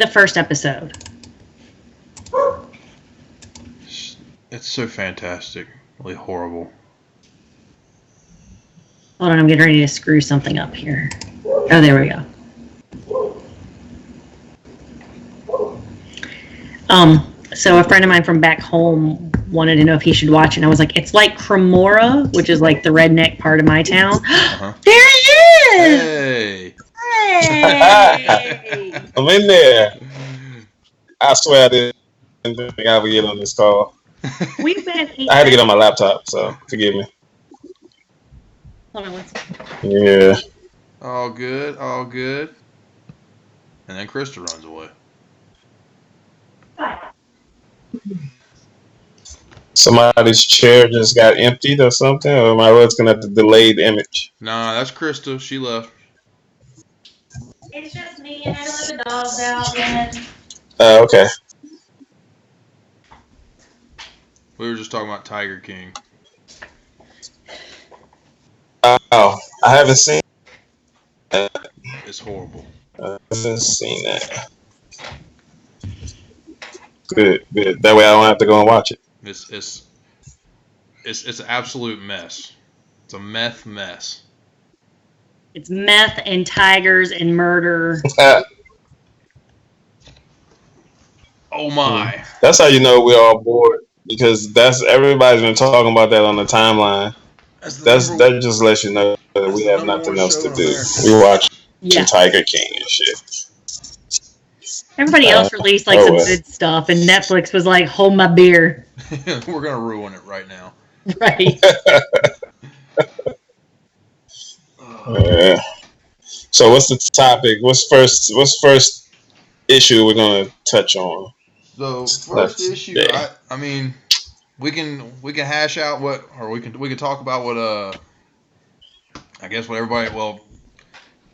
the first episode. It's so fantastic. Really horrible. Hold on, I'm getting ready to screw something up here. Oh, there we go. So a friend of mine from back home wanted to know if he should watch it, and I was like, it's like Cremora, which is like the redneck part of my town. Uh-huh. There he is! Hey! Hey! I'm in there. I swear I didn't think I would get on this call. We've been. I had to get on my laptop, so forgive me. Hold on one second. Yeah. All good, all good. And then Krista runs away. Somebody's chair just got emptied or something, or am I looking at the delayed image? Nah, that's Krista. She left. It's just me, and I let the dogs out, and Okay. We were just talking about Tiger King. Oh, I haven't seen that. It's horrible. I haven't seen that. Good, good. That way I don't have to go and watch it. It's an absolute mess. It's a mess. it's meth and tigers and murder. Oh my! That's how you know we're all bored, because everybody's been talking about that on the timeline. That just lets you know that we have nothing else to do. We watch Tiger King and shit. Everybody else released like some good stuff, and Netflix was like, "Hold my beer." We're gonna ruin it right now. Right. Yeah. So what's the topic? What's first issue we're gonna touch on? So first issue, I mean, we can hash out what, or we can talk about what I guess what everybody. Well,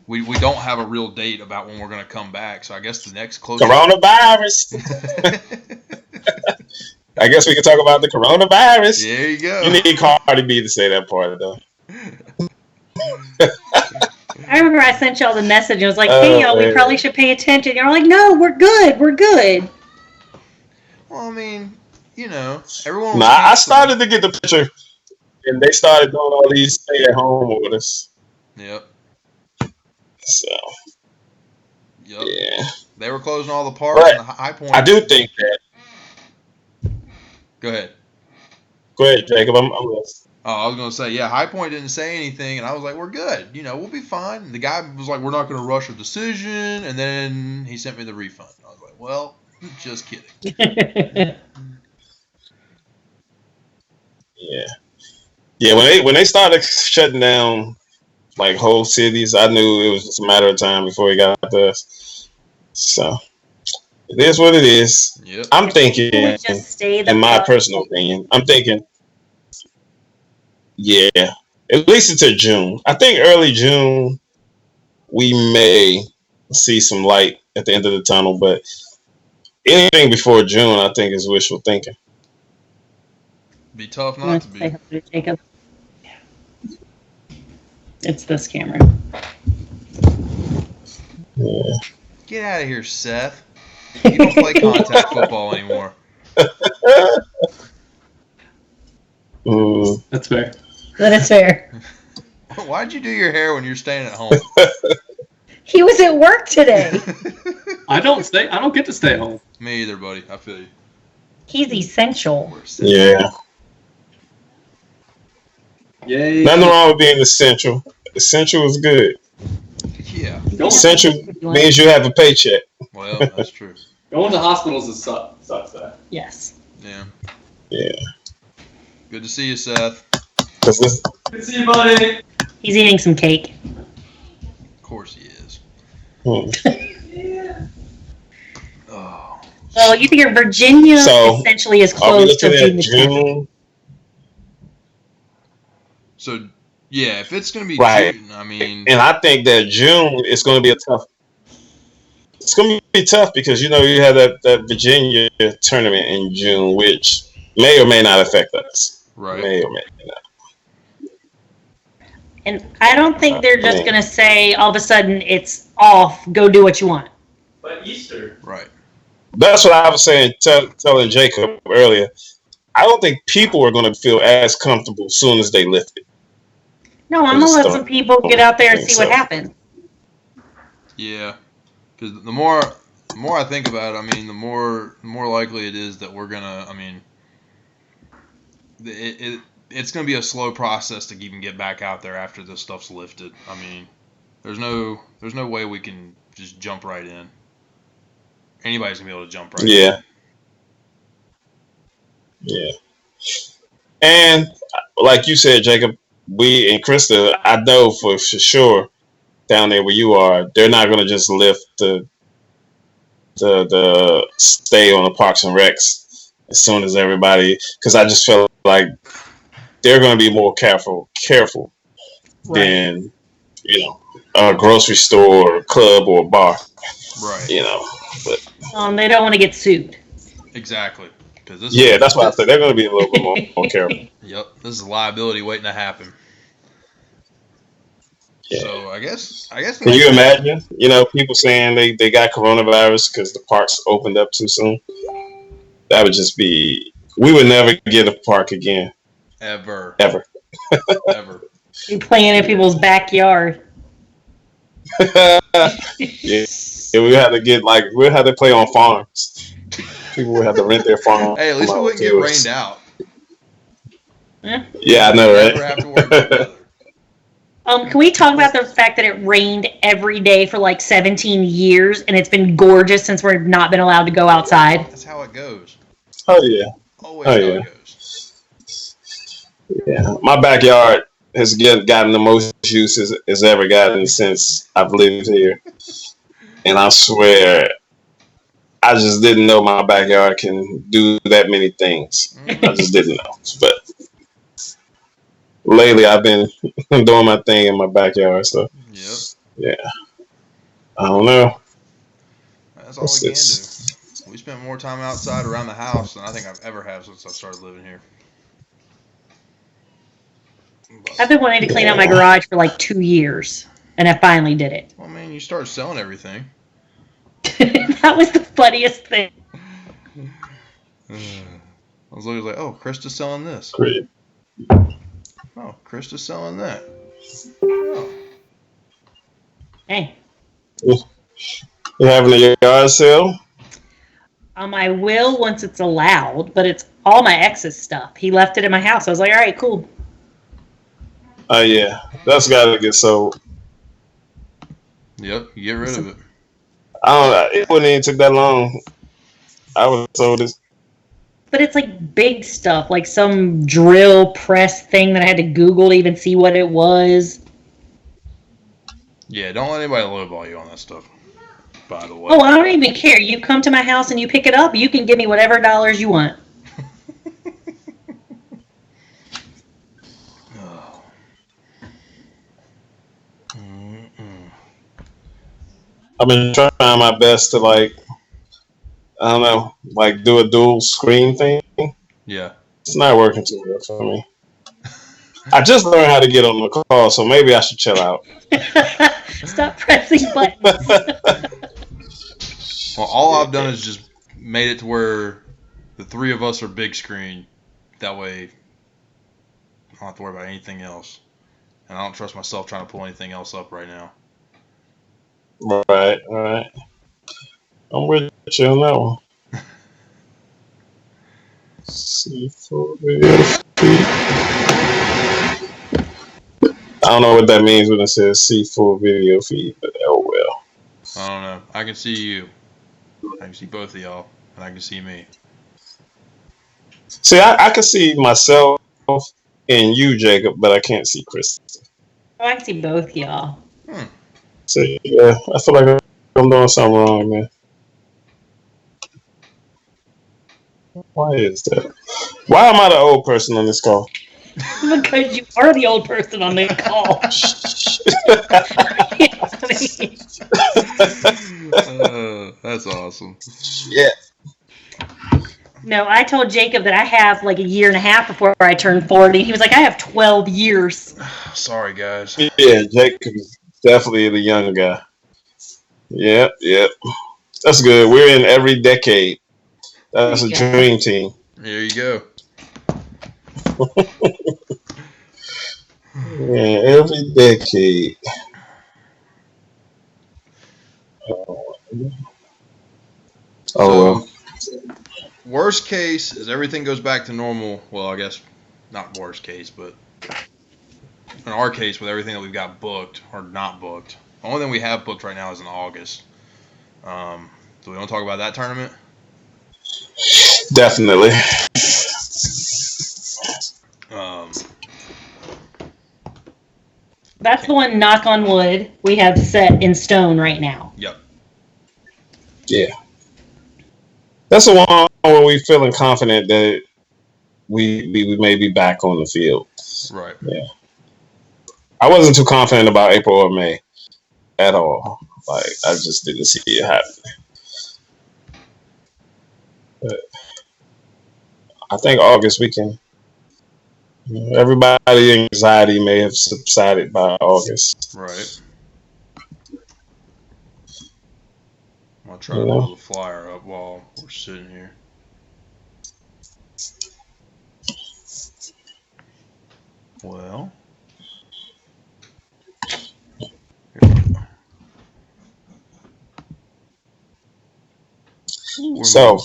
we don't have a real date about when we're gonna come back. So I guess the next closest coronavirus. I guess we can talk about the coronavirus. There you go. You need Cardi B to say that part though. I remember I sent y'all the message and I was like, hey, y'all, we probably should pay attention. You're like, no, we're good. Well, I mean, you know, everyone. I started to get the picture, and they started doing all these stay-at-home orders. Yep. So. Yep. Yeah. They were closing all the parks and the High Point. I do think that. Go ahead, Jacob. I'm listening. Oh, I was going to say, yeah, High Point didn't say anything, and I was like, we're good. You know, we'll be fine. The guy was like, we're not going to rush a decision, and then he sent me the refund. I was like, well, just kidding. Yeah, when they started shutting down, like, whole cities, I knew it was just a matter of time before he got to us. So, it is what it is. Yep. I'm thinking, in my personal opinion, yeah, at least until June. I think early June, we may see some light at the end of the tunnel, but anything before June, I think, is wishful thinking. Be tough not to be. Say hello to Jacob. It's this camera. Yeah. Get out of here, Seth. You don't play contact football anymore. That's fair. That is fair. Why'd you do your hair when you're staying at home? He was at work today. I don't get to stay home. Me either, buddy. I feel you. He's essential. Yeah. Yay. Nothing wrong with being essential. Essential is good. Yeah. Essential means you have a paycheck. Well, that's true. Going to hospitals sucks though. Yes. Yeah. Yeah. Good to see you, Seth. Good to see you, buddy. He's eating some cake. Of course he is. Yeah. Oh. Well, you figure Virginia essentially is closed till June. So, yeah, if it's going to be June, I mean... And I think that June is going to be it's going to be tough because, you know, you have that Virginia tournament in June, which may or may not affect us. Right. May or may not. And I don't think they're just going to say, all of a sudden, it's off, go do what you want. But Easter. Right. That's what I was saying, telling Jacob earlier. I don't think people are going to feel as comfortable as soon as they lift it. No, I'm gonna let some people get out there and see what happens. Yeah, because the more I think about it, I mean, the more likely it is that we're gonna. I mean, it's gonna be a slow process to even get back out there after this stuff's lifted. I mean, there's no way we can just jump right in. Anybody's gonna be able to jump right in. Yeah. Yeah. And like you said, Jacob, we and Krista, I know for sure down there where you are, they're not going to just lift the stay on the Parks and Recs as soon as everybody, because I just feel like they're going to be more careful than a grocery store or a club or a bar. Right. But they don't want to get sued. Exactly. That's why I said they're going to be a little bit more careful. Yep, this is a liability waiting to happen. Yeah. So I guess. Can you imagine? People saying they got coronavirus because the parks opened up too soon. That would just be. We would never get a park again. Ever. Be playing in people's backyard. Yeah, we had to play on farms. People would have to rent their farm. Hey, at least we wouldn't get rained out. Yeah, I know, right? Never have to worry about weather. Can we talk about the fact that it rained every day for like 17 years and it's been gorgeous since we've not been allowed to go outside? That's how it goes. Oh, yeah. Always how it goes. Yeah. My backyard has gotten the most use it's ever gotten since I've lived here. And I swear, I just didn't know my backyard can do that many things. I just didn't know. But lately, I've been doing my thing in my backyard, so yeah. I don't know. That's all we can do. We spent more time outside around the house than I think I've ever had since I started living here. I've been wanting to clean out my garage for like 2 years, and I finally did it. Well, I mean, you start selling everything. That was the funniest thing. I was always like, oh, Krista's selling this. Great. Oh, Krista's selling that. Oh. Hey. You having a yard sale? I will once it's allowed, but it's all my ex's stuff. He left it in my house. I was like, all right, cool. Oh, yeah. That's got to get sold. Yep, you get rid of it. I don't know. It wouldn't even took that long. I would have sold this. But it's like big stuff, like some drill press thing that I had to Google to even see what it was. Yeah, don't let anybody lowball you on that stuff, by the way. Oh, I don't even care. You come to my house and you pick it up, you can give me whatever dollars you want. I've been trying my best to do a dual screen thing. Yeah. It's not working too well for me. I just learned how to get on the call, so maybe I should chill out. Stop pressing buttons. Well, all I've done is just made it to where the three of us are big screen. That way, I don't have to worry about anything else. And I don't trust myself trying to pull anything else up right now. Right, all right. I'm with you on that one. C4 video feed. I don't know what that means when it says C4 video feed, but oh well. I don't know. I can see you. I can see both of y'all, and I can see me. See, I can see myself and you, Jacob, but I can't see Krista. Oh, I can see both y'all. So yeah, I feel like I'm doing something wrong, man. Why is that? Why am I the old person on this call? Because you are the old person on the call. That's awesome. Yeah. No, I told Jacob that I have like a year and a half before I turn 40. He was like, I have 12 years. Sorry, guys. Yeah, Jacob is definitely the young guy. Yep. That's good. We're in every decade. That's There a you go. dream team. There you go. Yeah, every decade. Oh well. So, worst case is everything goes back to normal. Well, I guess not worst case, but in our case, with everything that we've got booked or not booked, the only thing we have booked right now is in August. Do we want to talk about that tournament? Definitely. Um, That's the one, knock on wood, we have set in stone right now. yep. Yeah. That's the one where we feeling confident that we may be back on the field. Right. Yeah. I wasn't too confident about April or May at all. Like I just didn't see it happen. But I think August we can. Everybody's anxiety may have subsided by August. Right. I'll try You to know? pull the flyer up while we're sitting here. Well. So,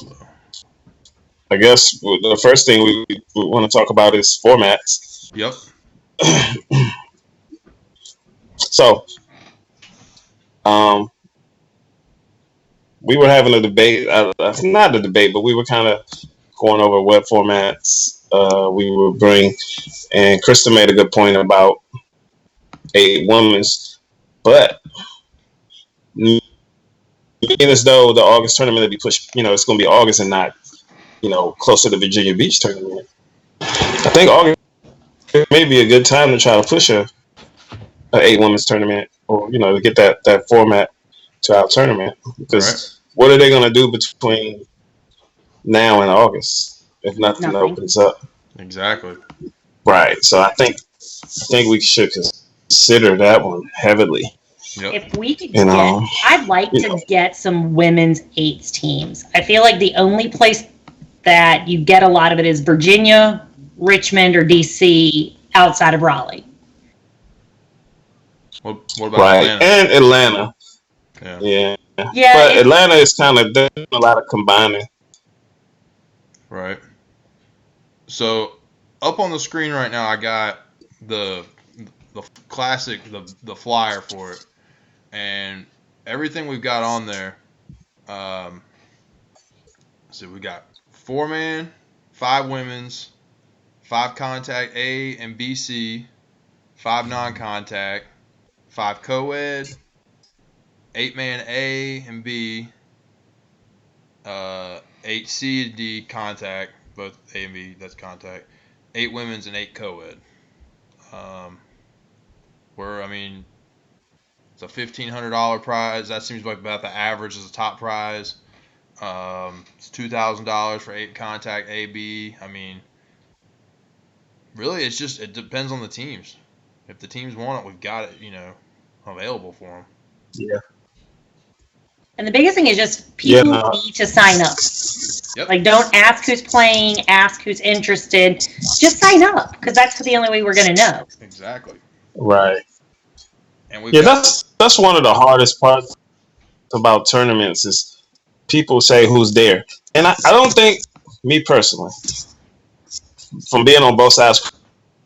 I guess the first thing we want to talk about is formats. Yep. So, we were having a debate, not a debate, but we were kind of going over what formats we would bring. And Krista made a good point about 8 women's, but being as though the August tournament would be pushed, it's going to be August and not, close to the Virginia Beach tournament. I think August may be a good time to try to push a 8 women's tournament, or to get that format to our tournament. Because what are they going to do between now and August if nothing opens up? Exactly. Right. So I think we should consider that one heavily. Yep. If we could I'd like to get some women's 8s teams. I feel like the only place that you get a lot of it is Virginia, Richmond, or DC outside of Raleigh. What about Atlanta? And Atlanta. Yeah. But Atlanta is kind of doing a lot of combining. Right. So up on the screen right now, I got the classic, the flyer for it, and everything we've got on there. So we got 4-man, 5 women's, 5 contact A and BC, 5 non-contact, 5 co-ed, 8-man A and B, 8 C and D contact, both A and B, that's contact, 8 women's and 8 co-ed. It's a $1,500 prize. That seems like about the average as a top prize. It's $2,000 for 8 contact AB. Really, it depends on the teams. If the teams want it, we've got it, available for them. Yeah. And the biggest thing is just people need to sign up. Yep. Like, don't ask who's playing, ask who's interested. Just sign up, because that's the only way we're going to know. Exactly. Right. And that's one of the hardest parts about tournaments is people say who's there. And I don't think, me personally, from being on both sides,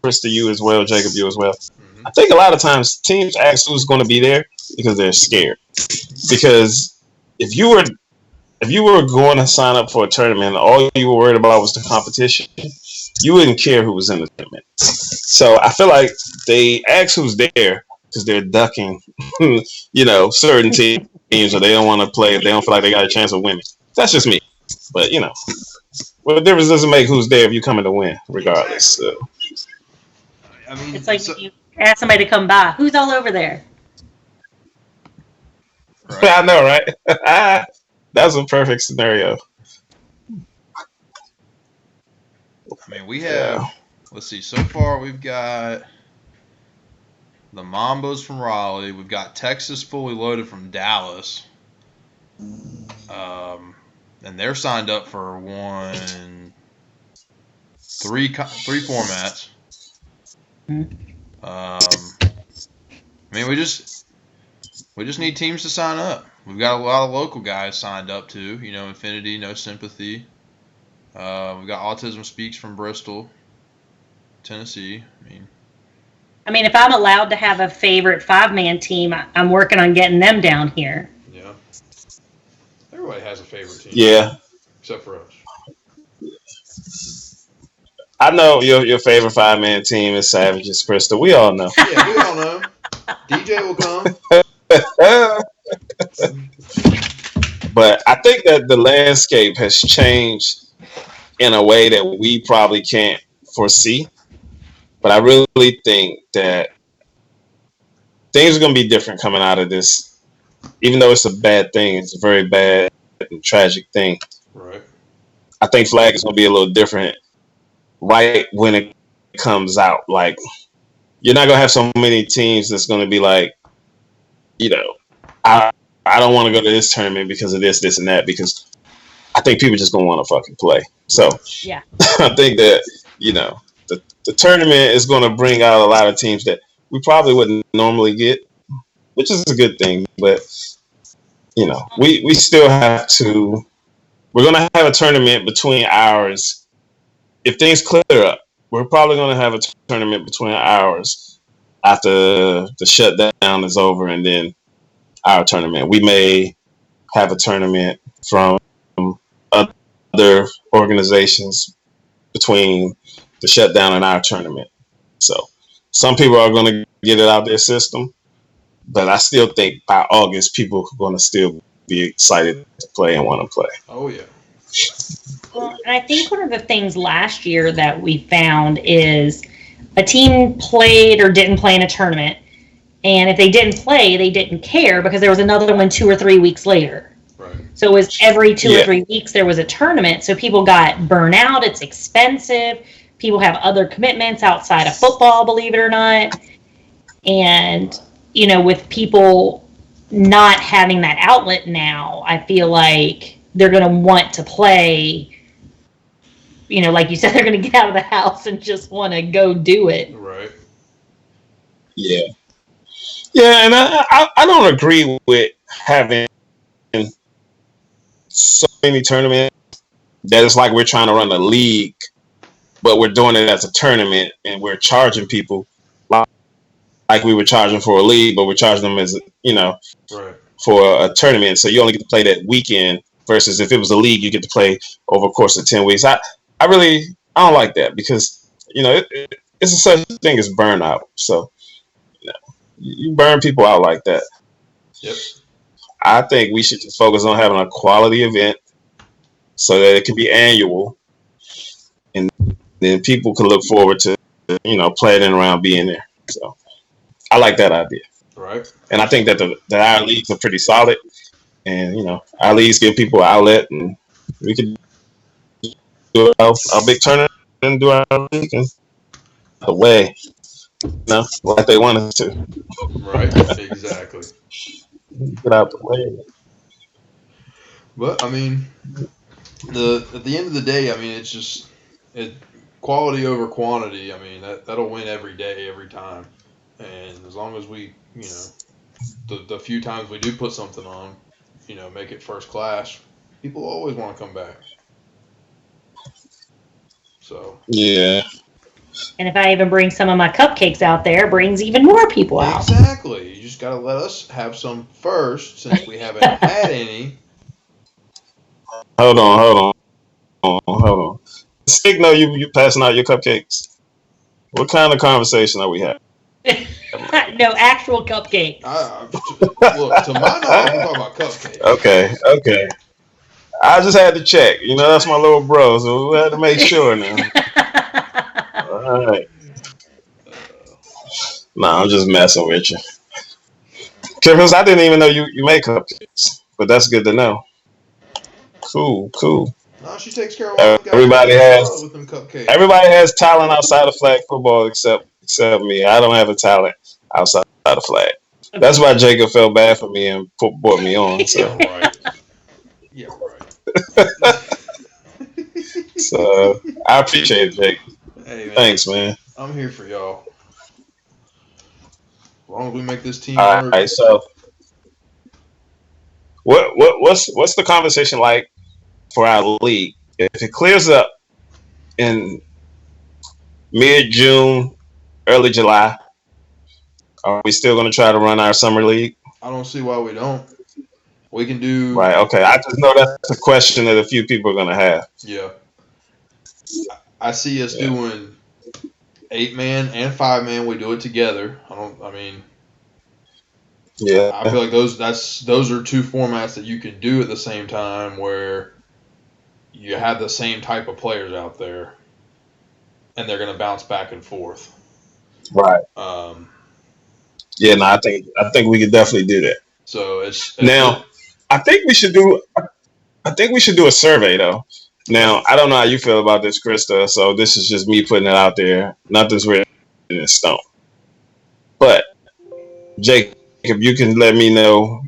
Krista, you as well, Jacob, you as well, I think a lot of times teams ask who's going to be there because they're scared. Because if you were going to sign up for a tournament, all you were worried about was the competition, you wouldn't care who was in the tournament. So I feel like they ask who's there because they're ducking, certain teams, or they don't want to play if they don't feel like they got a chance of winning. That's just me. But, what difference does it make who's there if you're coming to win, regardless? So. It's like if you ask somebody to come by, who's all over there? Right. I know, right? That's a perfect scenario. We have, let's see, so far we've got the Mambas from Raleigh. We've got Texas fully loaded from Dallas. And they're signed up for three formats. I mean, we just need teams to sign up. We've got a lot of local guys signed up too. You know, Infinity, No Sympathy. We've got Autism Speaks from Bristol, Tennessee. I mean, if I'm allowed to have a favorite 5-man team, I'm working on getting them down here. Yeah. Everybody has a favorite team. Yeah. Except for us. I know your favorite 5-man team is Savages, Krista. We all know. Yeah, we all know. DJ will come. But I think that the landscape has changed in a way that we probably can't foresee. But I really think that things are going to be different coming out of this. Even though it's a bad thing, it's a very bad and tragic thing. Right. I think flag is going to be a little different right when it comes out. Like, you're not going to have so many teams that's going to be like, you know, I don't want to go to this tournament because of this, and that, because I think people just going to want to fucking play. So yeah. I think that, you know, the tournament is going to bring out a lot of teams that we probably wouldn't normally get, which is a good thing. But, you know, we still have to, we're going to have a tournament between ours. If things clear up, we're probably going to have a tournament between ours after the shutdown is over, and then our tournament. We may have a tournament from other organizations between the shutdown and our tournament. So some people are going to get it out their system, but I still think by August people are going to still be excited to play and want to play. Oh yeah. Well, and I think one of the things last year that we found is a team played or didn't play in a tournament, and if they didn't play, they didn't care because there was another one 2 or 3 weeks later. Right. So it was every 2 or 3 weeks there was a tournament. So people got burnt out. It's expensive. People have other commitments outside of football, believe it or not. And, you know, with people not having that outlet now, I feel like they're going to want to play. You know, like you said, they're going to get out of the house and just want to go do it. Right. Yeah. Yeah, and I don't agree with having so many tournaments that it's like we're trying to run a league, but we're doing it as a tournament, and we're charging people like we were charging for a league, but we're charging them as, you know, right, for a tournament. So you only get to play that weekend versus if it was a league, you get to play over a course of 10 weeks. I don't like that because, you know, it's a such thing as burnout. So, you know, you burn people out like that. Yep. I think we should just focus on having a quality event so that it can be annual, and then people can look forward to, you know, playing around being there. So I like that idea. Right. And I think that that our leagues are pretty solid, and, you know, our leagues give people an outlet, and we can do our big tournament and do our league and away, you know, like they want us to. Right. Exactly. Get out the way. But I mean, at the end of the day, I mean, it's just quality over quantity. I mean, that'll win every day, every time. And as long as we, you know, the few times we do put something on, you know, make it first class, people always want to come back. So yeah. And if I even bring some of my cupcakes out there, it brings even more people out. Exactly. You just got to let us have some first, since we haven't had any. Hold on. Stick, no, you passing out your cupcakes. What kind of conversation are we having? No, actual cupcake. Look, to my knowledge, we're talking about cupcakes. Okay. I just had to check. You know, that's my little bro, so we had to make sure now. All right. Nah, I'm just messing with you. Because I didn't even know you make cupcakes, but that's good to know. Cool. No, she takes care of all the guys. Everybody with them cupcakes. Everybody has talent outside of flag football except me. I don't have a talent outside of flag. That's why Jakob felt bad for me and brought me on. So. Right. Yeah, right. So I appreciate it, Jake. Hey, man. Thanks, man. I'm here for y'all. As long as we make this team All work. right, so what's the conversation like for our league? If it clears up in mid-June, early July, are we still going to try to run our summer league? I don't see why we don't. We can do. Right. Okay. I just know that's a question that a few people are going to have. Yeah. I see us doing 8-man and 5-man. We do it together. Yeah. I feel like those are two formats that you can do at the same time where you have the same type of players out there, and they're going to bounce back and forth. Right. Yeah. No, I think we could definitely do that. So it's now. I think we should do a survey though. Now I don't know how you feel about this, Krista. So this is just me putting it out there. Nothing's written in stone. But Jacob, you can let me know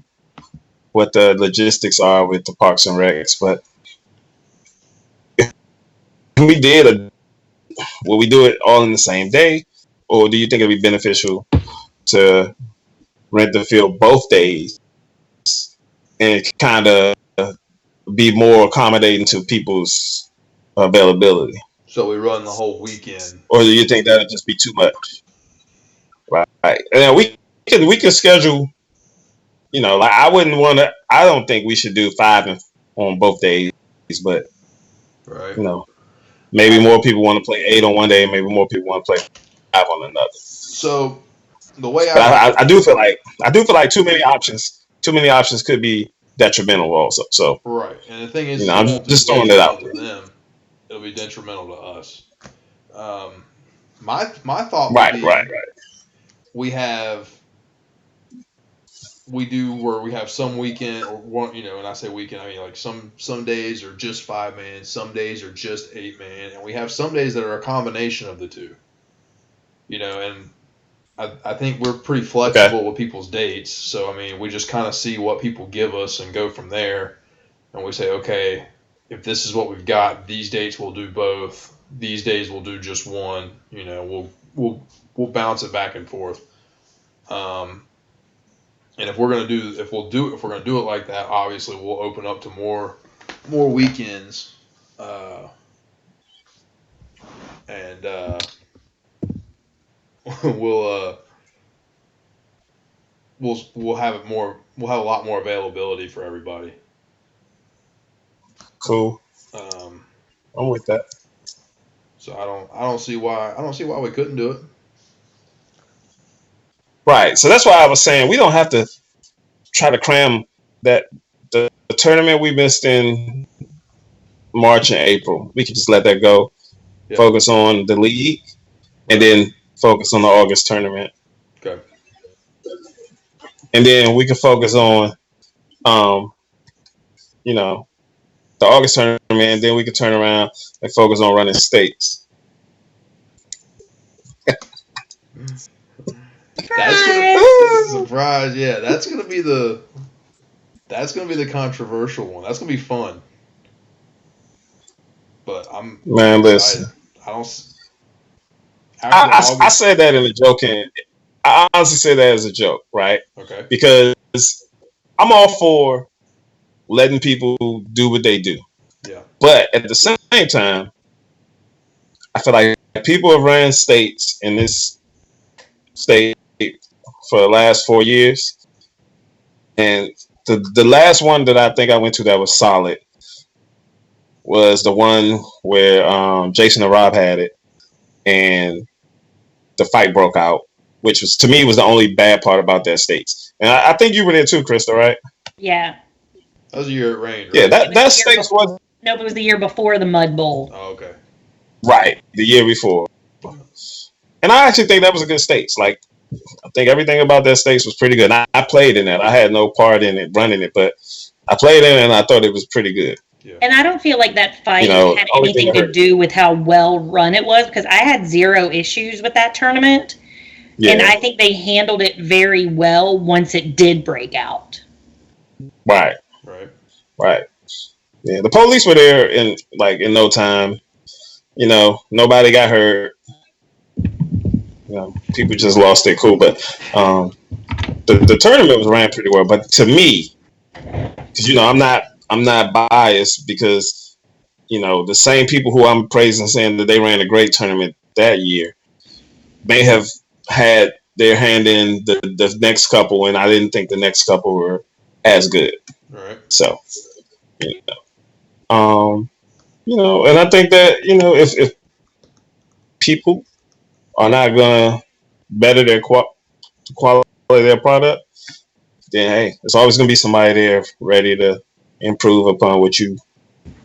what the logistics are with the Parks and Recs. But if we will we do it all in the same day, or do you think it'd be beneficial to rent the field both days and kind of be more accommodating to people's availability? So we run the whole weekend. Or do you think that would just be too much? Right. And we can schedule, like I don't think we should do 5 on both days, but right. Maybe more people want to play 8 on one day, maybe more people want to play 5 on another. So the way I do feel like too many options could be detrimental also. So right. And the thing is, I'm just throwing it out to them. It'll be detrimental to us. My thought would be right. We do where we have some weekend or one, when I say weekend, I mean like some days are just 5-man, some days are just 8-man, and we have some days that are a combination of the two. And I think we're pretty flexible with people's dates. So, we just kind of see what people give us and go from there. And we say, okay, if this is what we've got, these dates we'll do both. These days we'll do just one. We'll bounce it back and forth. And if we're gonna do it like that, obviously we'll open up to more weekends. And we'll have it more. We'll have a lot more availability for everybody. Cool. I'm with that. So I don't see why we couldn't do it. Right. So that's why I was saying we don't have to try to cram that the tournament we missed in March and April. We could just let that go. Yeah. Focus on the league, and then focus on the August tournament. Okay. And then we can focus on, the August tournament, and then we can turn around and focus on running states. That's surprise. Yeah, that's gonna be the controversial one. That's gonna be fun. But listen. I said that in a joking. I honestly say that as a joke, right? Okay. Because I'm all for letting people do what they do. Yeah. But at the same time, I feel like people have ran states in this state for the last 4 years. And the last one that I think I went to that was solid was the one where Jason and Rob had it and the fight broke out, which was, to me, was the only bad part about that states. And I think you were there too, Krista, right? Yeah. That was the year it rained, Yeah, right? that states was... No, it was the year before the Mud Bowl. Oh, okay. Right, the year before. And I actually think that was a good states. Like, I think everything about that states was pretty good. I played in that. I had no part in it, running it, but I played in it and I thought it was pretty good. Yeah. And I don't feel like that fight had anything to do with how well run it was, because I had 0 issues with that tournament. Yeah. And I think they handled it very well once it did break out. Right. Yeah, the police were there in no time. Nobody got hurt. People just lost their cool. But the tournament was ran pretty well. But to me, because I'm not biased because the same people who I'm praising saying that they ran a great tournament that year may have had their hand in the next couple, and I didn't think the next couple were as good. Right. So, and I think that if people are not gonna better their quality of their product, then hey, there's always gonna be somebody there ready to improve upon what you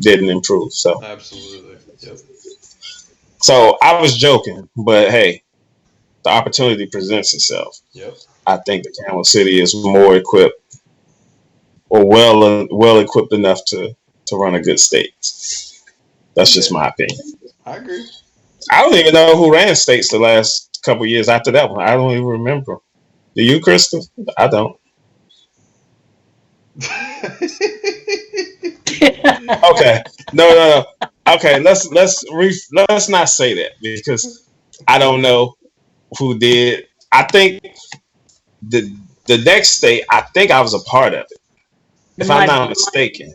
didn't improve. So absolutely, yep. So I was joking, but hey, the opportunity presents itself. Yep. I think the Camel City is more equipped or well equipped enough to run a good states. That's just my opinion. I agree. I don't even know who ran states the last couple years after that one. I don't even remember. Do you, Krista? I don't. Okay. No. Okay, let's not say that because I don't know who did. I think the next state, I think I was a part of it, if I'm not mistaken.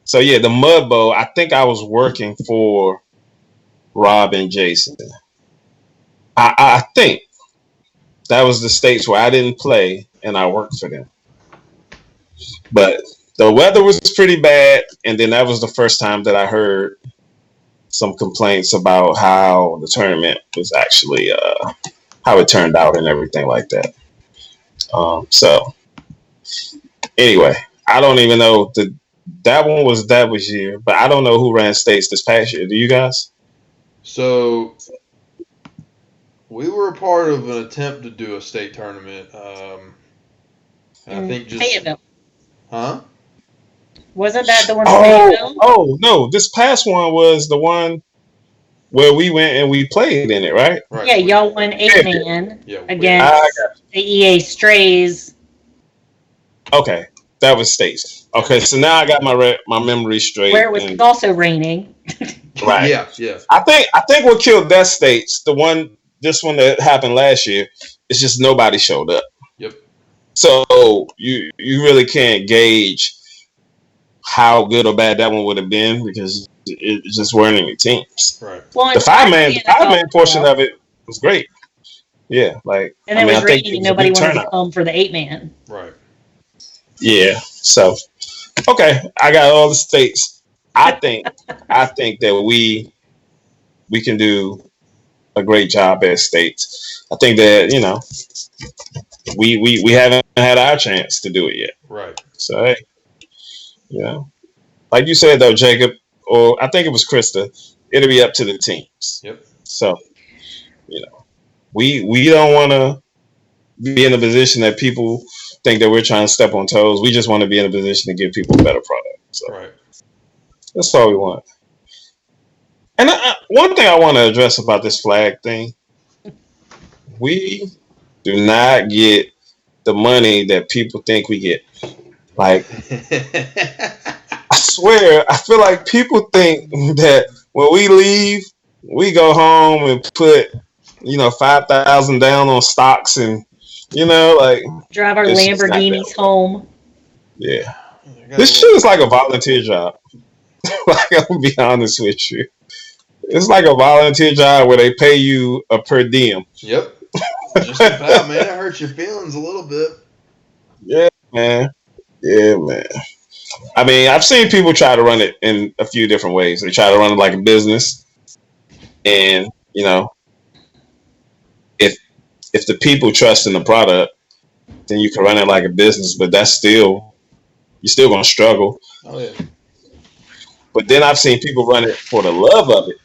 So yeah, the Mud Bowl, I think I was working for Rob and Jason. I think that was the states where I didn't play and I worked for them. But the weather was pretty bad, and then that was the first time that I heard some complaints about how the tournament was actually how it turned out and everything like that. So anyway, I don't even know that was year, but I don't know who ran states this past year. Do you guys? So we were a part of an attempt to do a state tournament. I think just Fayetteville. Huh? Wasn't that the one? Oh no! This past one was the one where we went and we played in it, right? Right. Yeah, y'all won 8-man against the EA Strays. Okay, that was states. Okay, so now I got my memory straight. Where it was also raining. Right. Yeah. I think what killed that states, this one that happened last year, it's just nobody showed up. Yep. So you really can't gauge how good or bad that one would have been because it just weren't any teams. Right. Well, the five man portion of it was great. Yeah, and it was raining and nobody wanted to come for the 8-man. Right. Yeah. So okay, I got all the states. I think that we can do a great job at states. I think that we haven't had our chance to do it yet. Right. So hey, like you said though, Jacob, or I think it was Krista, it'll be up to the teams. Yep. So we don't want to be in a position that people think that we're trying to step on toes. We just want to be in a position to give people a better product. So right. That's all we want. And one thing I want to address about this flag thing, we do not get the money that people think we get. Like, I swear, I feel like people think that when we leave, we go home and put, $5,000 down on stocks and, drive our Lamborghinis home. Yeah. This shit is like a volunteer job. Like, I'm gonna be honest with you. It's like a volunteer job where they pay you a per diem. Yep. Just about, man. It hurts your feelings a little bit. Yeah, man. I mean, I've seen people try to run it in a few different ways. They try to run it like a business. And, if the people trust in the product, then you can run it like a business, but you're still going to struggle. Oh, yeah. But then I've seen people run it for the love of it.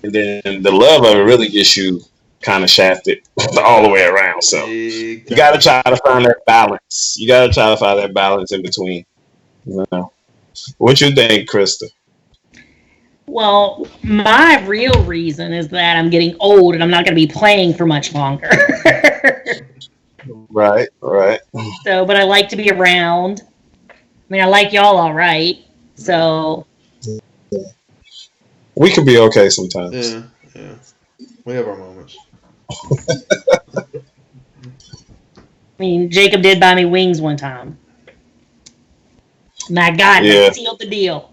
And then the love of it really gets you kind of shafted all the way around. So you got to try to find that balance. You got to try to find that balance in between. What you think, Krista? Well, my real reason is that I'm getting old and I'm not going to be playing for much longer. Right. So, but I like to be around. I mean, I like y'all all right. So we could be okay sometimes. Yeah. We have our moments. I mean, Jacob did buy me wings one time. My God, that sealed the deal.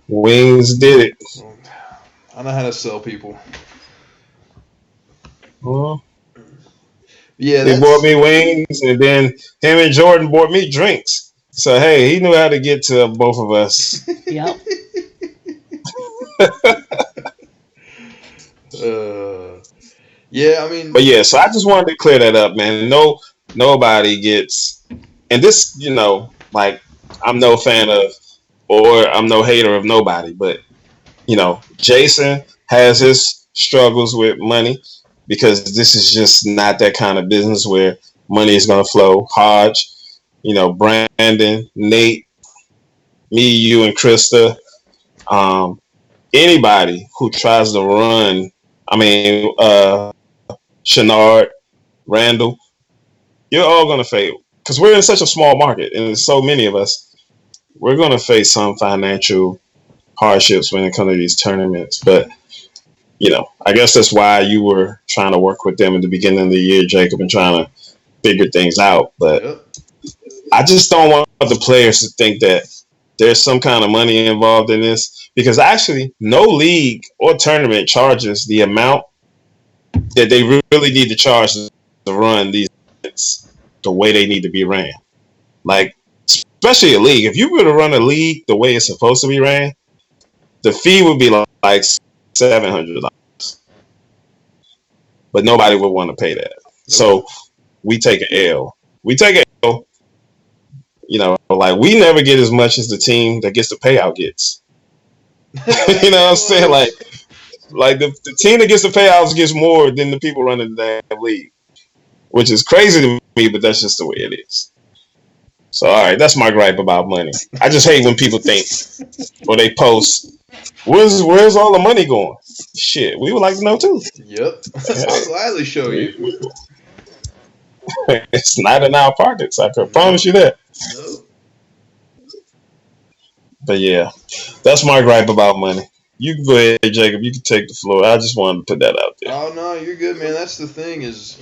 Wings did it. I know how to sell people. Well, yeah, he bought me wings, and then him and Jordan bought me drinks. So hey, he knew how to get to both of us. Yep. Yeah, I mean, but yeah, so I just wanted to clear that up, man. Nobody gets, and this, like I'm no fan of, or I'm no hater of nobody, but Jason has his struggles with money because this is just not that kind of business where money is going to flow. Hodge, Brandon, Nate, me, you, and Krista, anybody who tries to run, Shenard, Randall, you're all going to fail because we're in such a small market and there's so many of us. We're going to face some financial hardships when it comes to these tournaments, but I guess that's why you were trying to work with them in the beginning of the year, Jacob, and trying to figure things out. But I just don't want the players to think that there's some kind of money involved in this, because actually no league or tournament charges the amount that they really need to charge to run these events the way they need to be ran. Like, especially a league. If you were to run a league the way it's supposed to be ran, the fee would be like $700. But nobody would want to pay that. So we take an L. We take an L. Like we never get as much as the team that gets the payout gets. You know what I'm saying? Like the team that gets the payouts gets more than the people running the damn league, which is crazy to me, but that's just the way it is. So, all right, that's my gripe about money. I just hate when people think or they post, where's all the money going? Shit, we would like to know too. Yep. I'll gladly show you. It's not in our pockets. I can promise you that. No. But yeah, that's my gripe about money. You can go ahead, Jacob. You can take the floor. I just wanted to put that out there. Oh no, you're good, man. That's the thing is,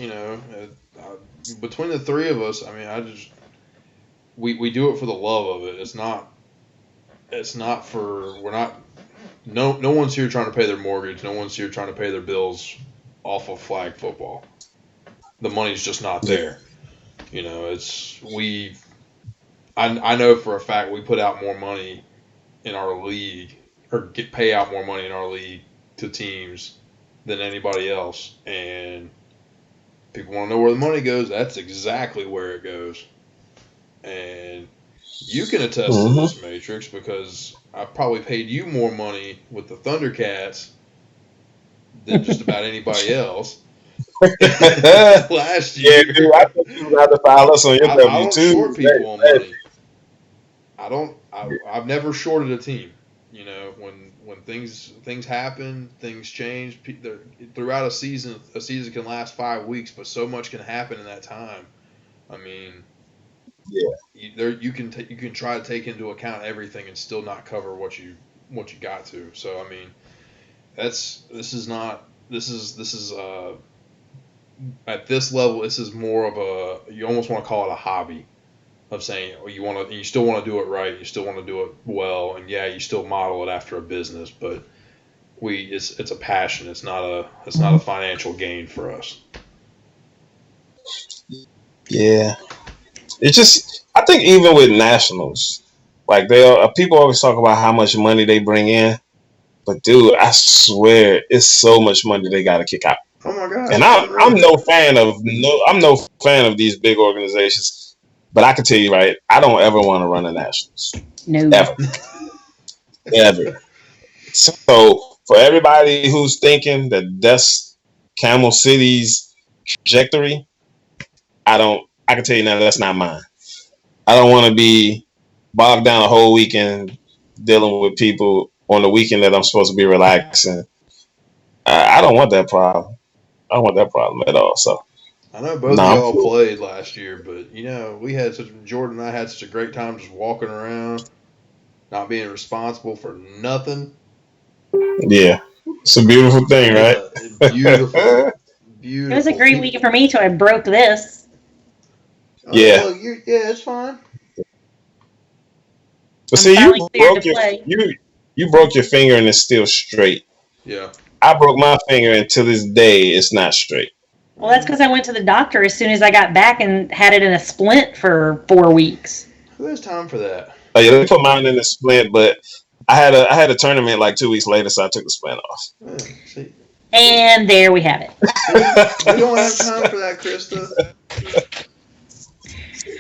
between the three of us, we do it for the love of it. It's not for, no one's here trying to pay their mortgage. No one's here trying to pay their bills off of flag football. The money's just not there. I know for a fact we put out more money in our league, or pay out more money in our league to teams than anybody else. And people want to know where the money goes. That's exactly where it goes. And you can attest to this, Matrix, because I've probably paid you more money with the Thundercats than just about anybody else. Last year. Yeah, dude, I think you got to file us on your W2. I don't short people on money. I've never shorted a team. When things happen, things change. Throughout a season can last 5 weeks, but so much can happen in that time. You can try to take into account everything and still not cover what you got to. So this is at this level, this is more of you almost want to call it a hobby, of saying you still want to do it right, you still want to do it well, and you still model it after a business, but it's a passion. It's not a financial gain for us. Yeah, it's just, I think even with nationals, like people always talk about how much money they bring in, but dude, I swear it's so much money they got to kick out. Oh my God! And I'm no fan of these big organizations, but I can tell you, right, I don't ever want to run the nationals. No. Ever. So for everybody who's thinking that that's Camel City's trajectory, I can tell you now that's not mine. I don't want to be bogged down a whole weekend dealing with people on the weekend that I'm supposed to be relaxing. I don't want that problem. I don't want that problem at all. So I know both of y'all played last year, but Jordan and I had such a great time just walking around, not being responsible for nothing. Yeah, it's a beautiful thing, right? Beautiful. It was a great weekend for me till I broke this. Yeah. It's fine. But see, you broke your finger and it's still straight. Yeah. I broke my finger and to this day it's not straight. Well, that's because I went to the doctor as soon as I got back and had it in a splint for 4 weeks. There's time for that. Oh yeah, they put mine in a splint, but I had a tournament like 2 weeks later, so I took the splint off. Yeah, see. And there we have it. We don't have time for that, Krista.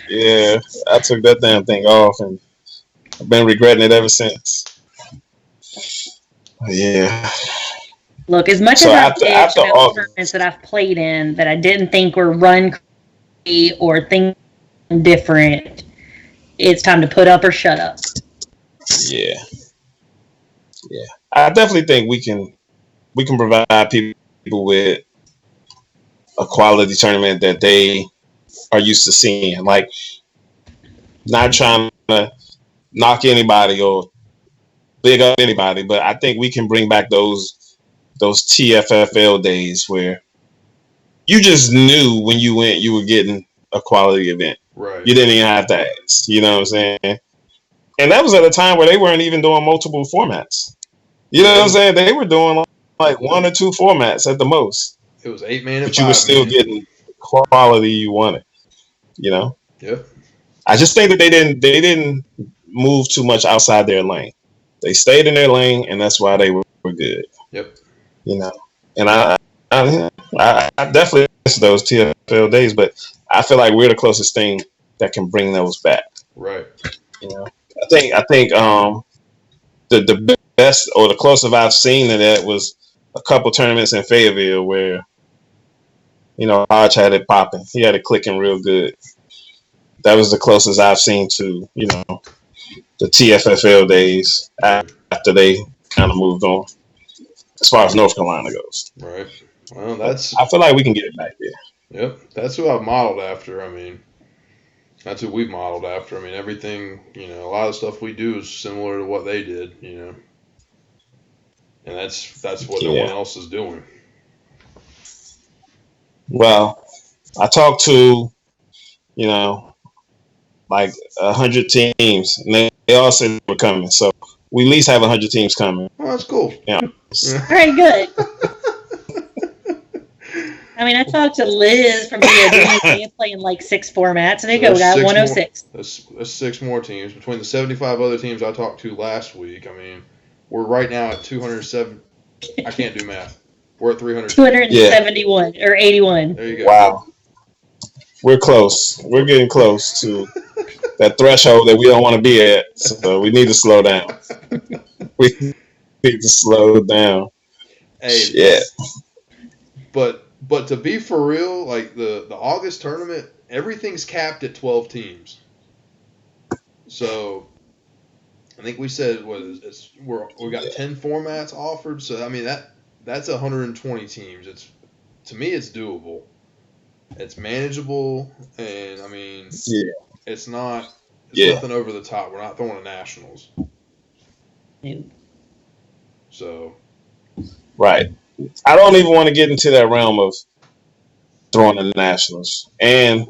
Yeah, I took that damn thing off, and I've been regretting it ever since. Yeah. Look, as much as I've bitched about tournaments that I've played in that I didn't think were run crazy or things different, it's time to put up or shut up. Yeah. Yeah. I definitely think we can provide people with a quality tournament that they are used to seeing. Like, not trying to knock anybody or big up anybody, but I think we can bring back those TFFL days where you just knew when you went you were getting a quality event. Right. You didn't even have to ask. You know what I'm saying? And that was at a time where they weren't even doing multiple formats. You know what I'm saying? They were doing like 1 or 2 formats at the most. It was 8-man and 5-man. But you were still getting quality you wanted. You know? Yep. I just think that they didn't move too much outside their lane. They stayed in their lane, and that's why they were good. Yep. You know, and I definitely miss those TFL days, but I feel like we're the closest thing that can bring those back. Right. You know, I think the best or the closest I've seen to that was a couple tournaments in Fayetteville where, you know, Hodge had it popping. He had it clicking real good. That was the closest I've seen to, you know, the TFFL days after they kind of moved on. As far as North Carolina goes. Right. Well, I feel like we can get it back there. Yep. That's who I've modeled after. I mean, that's who we've modeled after. I mean, everything, you know, a lot of the stuff we do is similar to what they did, you know. And that's what no one else is doing. Well, I talked to, you know, like 100 teams, and they all said they were coming. So we at least have 100 teams coming. Well, that's cool. Yeah. Very good. I mean, I talked to Liz from BOD. They're playing like 6 formats, and they got 106. That's 6 more teams. Between the 75 other teams I talked to last week, I mean, we're right now at 207. I can't do math. We're at 300. 271 or 81. There you go. Wow. We're close. We're getting close to that threshold that we don't want to be at. So we need to slow down. We need to slow down. Hey, yeah. But to be for real, like the August tournament, everything's capped at 12 teams. So I think we said we got 10 formats offered. So I mean that's 120 teams. To me it's doable. It's manageable, and I mean it's nothing over the top. We're not throwing a nationals. So right. I don't even want to get into that realm of throwing the nationals. And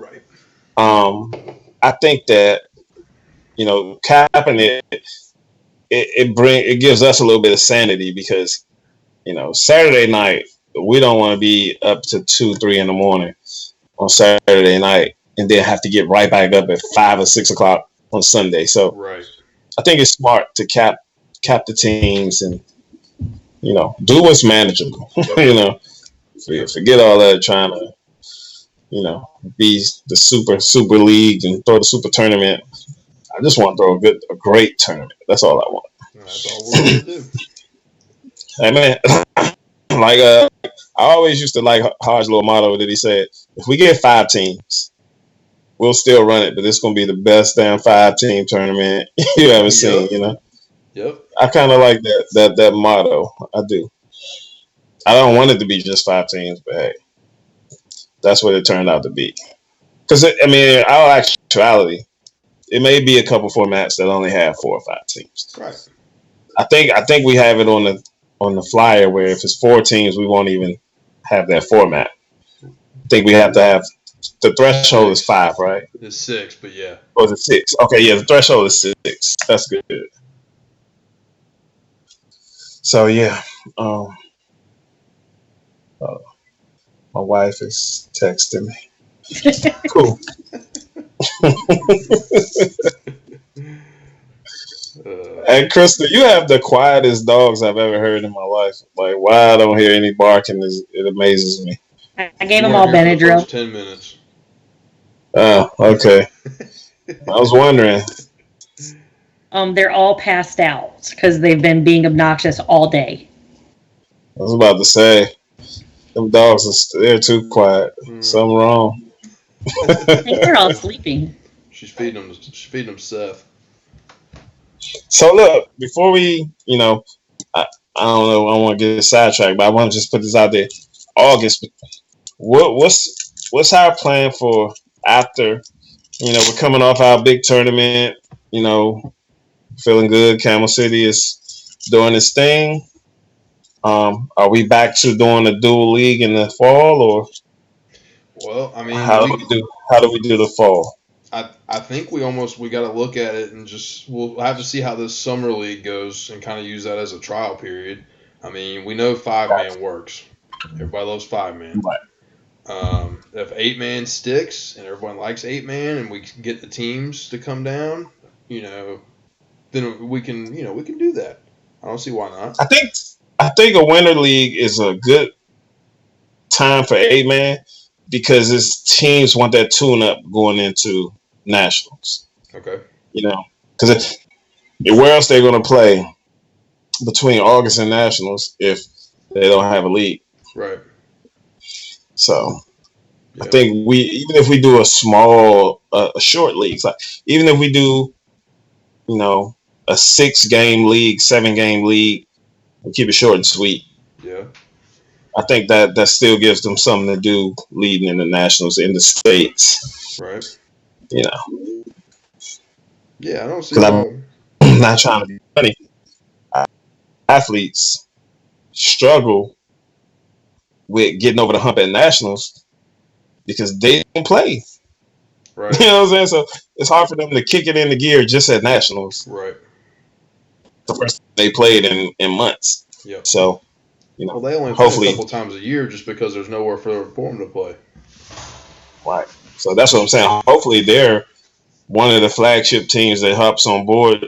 I think that, you know, capping it gives us a little bit of sanity because, you know, Saturday night, we don't want to be up to 2-3 in the morning on Saturday night and then have to get right back up at 5 or 6 o'clock on Sunday. So I think it's smart to cap the teams and, you know, do what's manageable. You know, forget all that trying to, you know, be the super league and throw the super tournament. I just want to throw a great tournament. That's all I want. That's all we're going to do. Hey man, like I always used to like Hodge's little motto that he said: if we get 5 teams, we'll still run it, but it's going to be the best damn 5-team tournament you ever seen. You know. Yep. I kind of like that motto. I do. I don't want it to be just 5 teams, but hey, That's what it turned out to be. Because I mean, in all actuality, it may be a couple formats that only have 4 or 5 teams. Right. I think we have it on the flyer where if it's 4 teams, we won't even have that format. I think we have to have the threshold is 5, right? It's 6, but yeah. Or is it 6? Okay, yeah, the threshold is 6. That's good. So yeah, my wife is texting me. Cool. And Krista, you have the quietest dogs I've ever heard in my life. Like, why I don't hear any barking it amazes me. I gave them all Benadryl. 10 minutes. Oh, okay. I was wondering. They're all passed out because they've been being obnoxious all day. I was about to say, them dogs they're too quiet. Something wrong. I think they're all sleeping. She's feeding them Seth. So look, before we, I don't know, I don't want to get sidetracked, but I want to just put this out there. August, what's our plan for after? We're coming off our big tournament. Feeling good. Camel City is doing its thing. Are we back to doing a dual league in the fall, or? Well, I mean, how do we do the fall? I think we got to look at it and we'll have to see how this summer league goes and kind of use that as a trial period. I mean, we know 5-man works. Everybody loves 5-man. Right. If 8-man sticks and everyone likes 8-man and we can get the teams to come down, then we can do that. I don't see why not. I think a winter league is a good time for 8-man because its teams want that tune-up going into nationals. Okay. Because where else they're going to play between August and nationals if they don't have a league? Right. So yeah. I think even if we do a small, a short league, like even if we do, a 6-game league, 7-game league, we keep it short and sweet. Yeah. I think that still gives them something to do leading in the nationals in the States. Right. Yeah, I don't see. I'm not trying to be funny. Athletes struggle with getting over the hump at nationals because they don't play. Right. You know what I'm saying? So it's hard for them to kick it into gear just at nationals. Right. The first they played in months. Yep. So, well, they only play a couple times a year just because there's nowhere for them to play. Right. So that's what I'm saying. Hopefully they're one of the flagship teams that hops on board.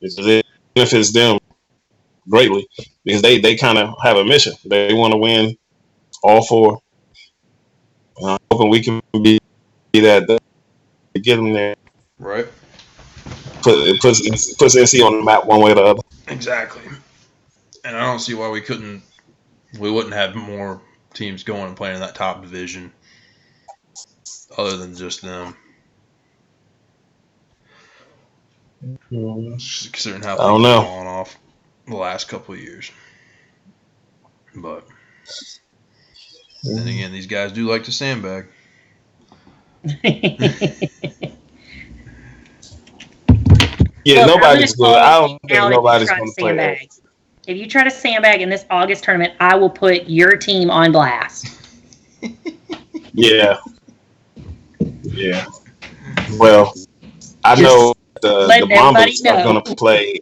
It benefits them greatly because they kind of have a mission. They want to win all 4. And I'm hoping we can be that to get them there. Right. It puts NC on the map one way or the other. Exactly. And I don't see why we wouldn't have more teams going and playing in that top division other than just them. Just considering how things have gone off the last couple of years. But then again, these guys do like to sandbag. Yeah, nobody's good. I don't think nobody's going to play that. If you try to sandbag in this August tournament, I will put your team on blast. Yeah. Well, I know the Bombers are going to play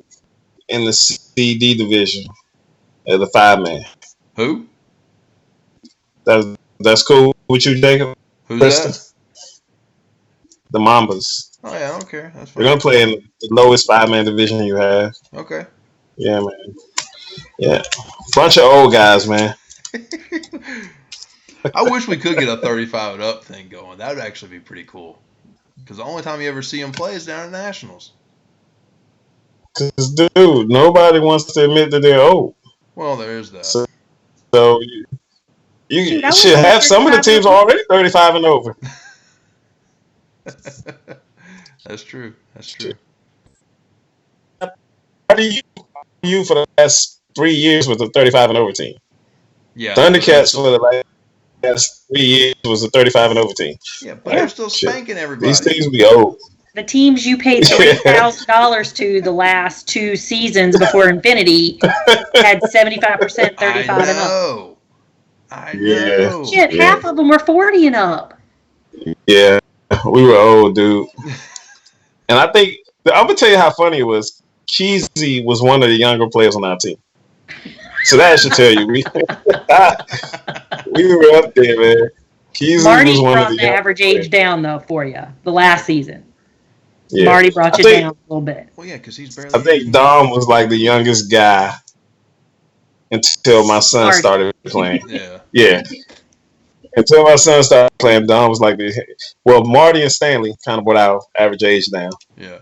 in the CD division as the 5-man. Who? That's cool with you, Jacob? Who's Krista? That? The Mambas. Oh, yeah, I don't care. That's fine. They're going to play in the lowest 5-man division you have. Okay. Yeah, man. Yeah. Bunch of old guys, man. I wish we could get a 35 and up thing going. That would actually be pretty cool. Because the only time you ever see them play is down at Nationals. Because, dude, nobody wants to admit that they're old. Well, there is that. So you should have some of the teams already 35 and over. That's true. How do you for the last 3 years with the 35 and over team? Yeah. Thundercats for the last last 3 years was a 35 and over team. Yeah, but they're still spanking everybody. These teams be old. The teams you paid $3,000 to the last 2 seasons before Infinity had 75% 35 and up. I know. Shit, half of them were 40 and up. Yeah, we were old, dude. And I think I'm gonna tell you how funny it was. Cheesy was one of the younger players on our team, so that should tell you we were up there, man. Cheesy Marty was one brought of the average age down though for you the last season. Yeah. Marty brought you down a little bit. Well, yeah, because he's barely. I think Dom was like the youngest guy until my son started playing. Yeah. Until my son started playing, Dom was like Marty and Stanley kind of brought our average age down. Yeah.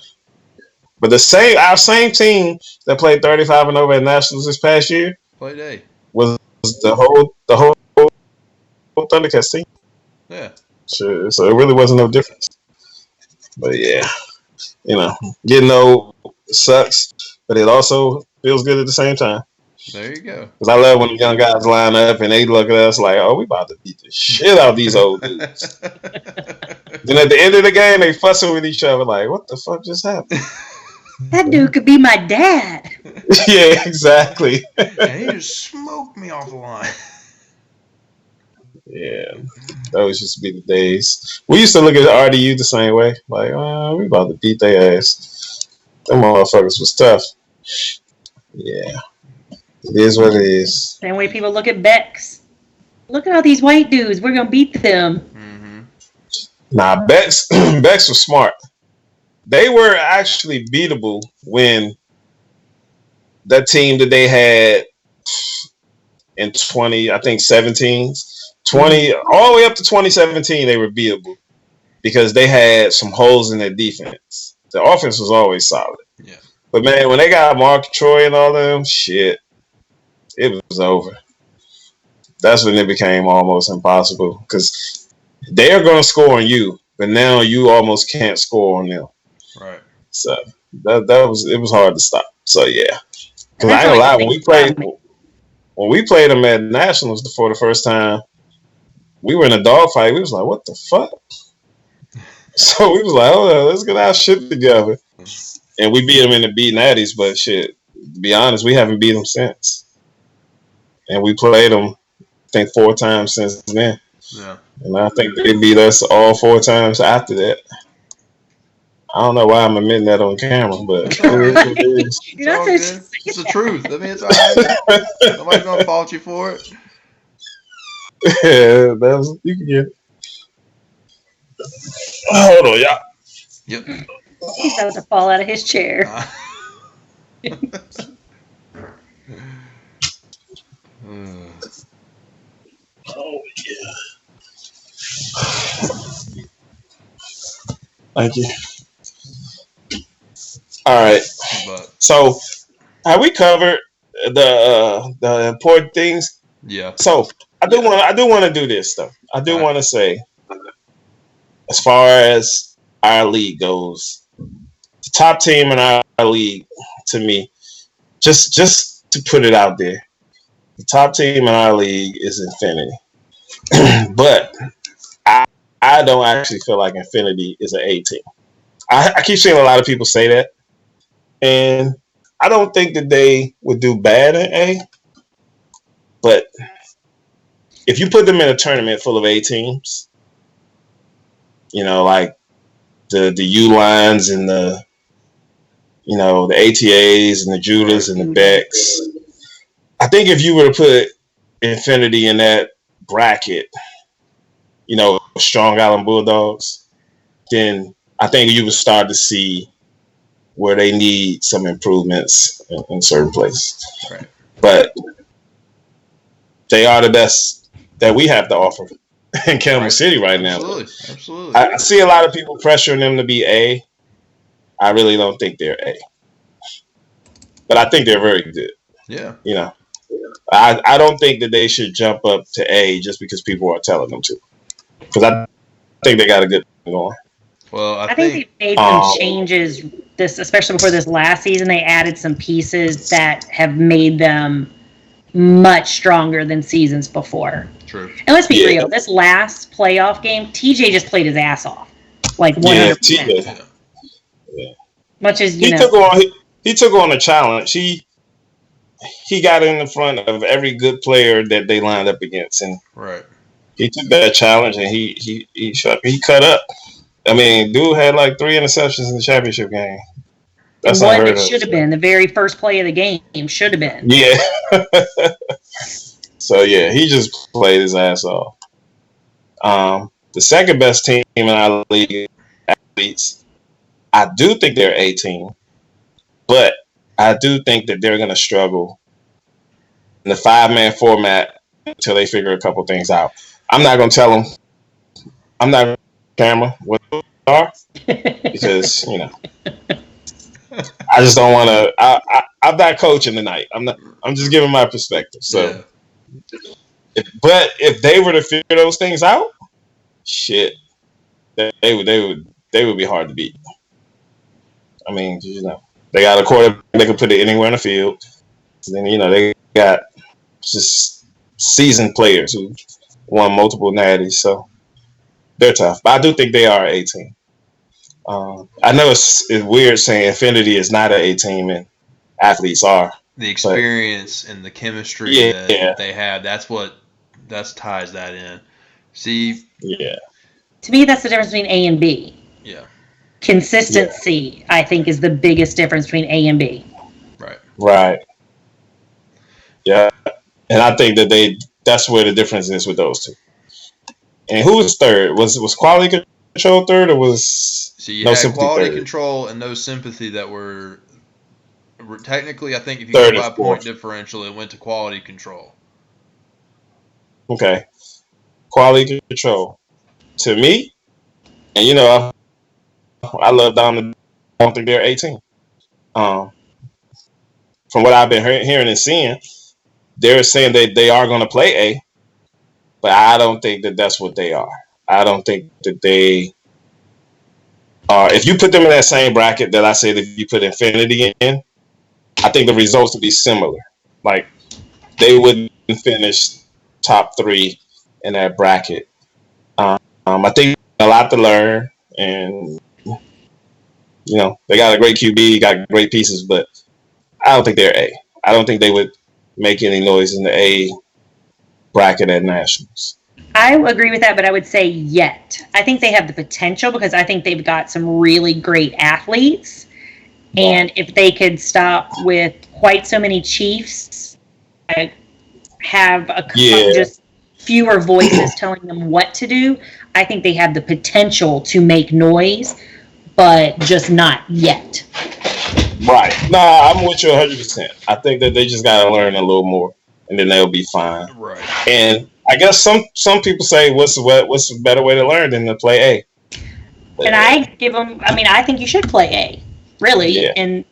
But our same team that played 35 and over at Nationals this past year was the whole Thundercats team. Yeah. Sure. So it really wasn't no difference. But yeah, getting old sucks, but it also feels good at the same time. There you go. Because I love when the young guys line up and they look at us like, oh, we about to beat the shit out of these old dudes. Then at the end of the game, they fussing with each other like, what the fuck just happened? That dude could be my dad. Yeah, exactly. And he just smoked me off the line. Yeah, that was just be the days. We used to look at RDU the same way. Like, we about to beat their ass. Them motherfuckers was tough. Yeah. It is what it is. Same way people look at Bex. Look at all these white dudes. We're going to beat them. Mm-hmm. Nah, Bex was smart. They were actually beatable when that team that they had in 2017, all the way up to 2017, they were beatable because they had some holes in their defense. The offense was always solid. Yeah. But man, when they got Mark Troy and all them, shit, it was over. That's when it became almost impossible because they are going to score on you, but now you almost can't score on them. Right. So it was hard to stop. So yeah, because I ain't gonna lie, when we played them at Nationals for the first time, we were in a dogfight. We was like, what the fuck? So we was like, oh, let's get our shit together. And we beat them in the beat natties, but shit, to be honest, we haven't beat them since. And we played them, I think, 4 times since then. Yeah. And I think they beat us all 4 times after that. I don't know why I'm admitting that on camera, but it's all good. It's the truth. I mean, it's all right. Nobody's gonna fault you for it. Yeah, you can get it. Hold on, y'all. Yep. He's about to fall out of his chair. Oh yeah. Thank you. All right. So, have we covered the important things? Yeah. So, I do want to do this stuff. I do want to say, as far as our league goes, the top team in our league, to me, just to put it out there, the top team in our league is Infinity. But I don't actually feel like Infinity is an A team. I keep seeing a lot of people say that, and I don't think that they would do bad in A. But if you put them in a tournament full of A teams, like the U lines and the the ATAs and the Judas and the Becks, I think if you were to put Infinity in that bracket, strong Island Bulldogs, then I think you would start to see where they need some improvements in certain places. Right. But they are the best that we have to offer in Camel City right now. Absolutely. I see a lot of people pressuring them to be A. I really don't think they're A. But I think they're very good. Yeah. I don't think that they should jump up to A just because people are telling them to. Because I think they got a good thing going. Well, I think they made some changes, especially before this last season. They added some pieces that have made them much stronger than seasons before. True. And let's be real, this last playoff game, TJ just played his ass off. Like 100%. Yeah, TJ. Yeah. Much as, he took on a challenge. He got in the front of every good player that they lined up against, and he took that challenge and he cut up. I mean, dude had like 3 interceptions in the championship game. That's what it should have been. The very first play of the game should have been. Yeah. So yeah, he just played his ass off. The second best team in our league, athletes, I do think they're a team, but I do think that they're going to struggle in the 5-man format until they figure a couple things out. I'm not going to tell them. I'm not going to camera what they are because I just don't want to. I'm not coaching tonight. I'm just giving my perspective. So, but if they were to figure those things out, shit, they would be hard to beat. I mean, they got a quarterback they can put it anywhere in the field. And then they got just seasoned players who won multiple natties, so they're tough. But I do think they are an A team. I know it's weird saying Infinity is not an A team and athletes are. The experience and the chemistry that they have, that's ties that in. See? Yeah. To me, that's the difference between A and B. Yeah. Consistency, I think, is the biggest difference between A and B. Right. Yeah. And I think that's where the difference is with those two. And who was third? Was quality control third or was you had quality third? Control and no sympathy that were technically, I think if you go by point differential, it went to quality control. Okay. Quality control. To me, and I love Dominic. I don't think they're 18. From what I've been hearing and seeing, they're saying that they are going to play A, but I don't think that that's what they are. I don't think that they are. If you put them in that same bracket that I said, if you put Infinity in, I think the results would be similar. Like they wouldn't finish top 3 in that bracket. I think a lot to learn, and they got a great QB, got great pieces, but I don't think they're A. I don't think they would make any noise in the A bracket at Nationals. I agree with that, but I would say yet. I think they have the potential because I think they've got some really great athletes. And if they could stop with quite so many Chiefs, have just fewer voices telling them what to do, I think they have the potential to make noise, but just not yet. Right. Nah, I'm with you 100%. I think that they just got to learn a little more, and then they'll be fine. Right. And I guess some people say, what's a better way to learn than to play A? But, and I think you should play A, really. Yeah. And,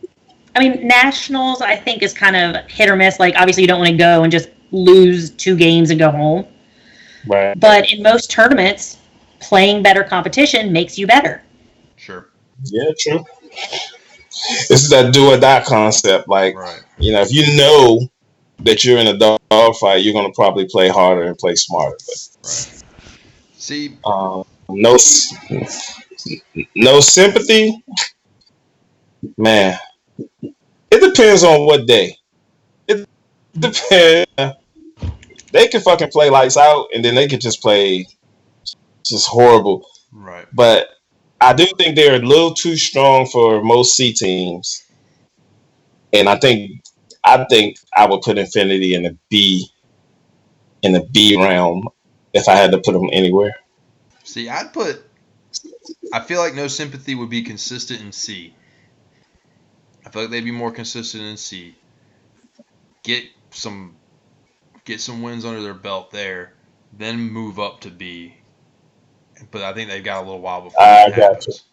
Nationals, I think, is kind of hit or miss. Like, obviously, you don't want to go and just lose 2 games and go home. Right. But in most tournaments, playing better competition makes you better. Sure. Yeah, true. This is that do or die concept. Like, if you know that you're in a dog fight, you're going to probably play harder and play smarter. But, See, no sympathy, man. It depends on what day. It depends. They can fucking play lights out, and then they could just play just horrible. Right. But I do think they're a little too strong for most C teams, and I think I would put Infinity in the B realm if I had to put them anywhere. See, I feel like no sympathy would be consistent in C. I feel like they'd be more consistent in C. Get some wins under their belt there, then move up to B. But I think they've got a little while before that happens.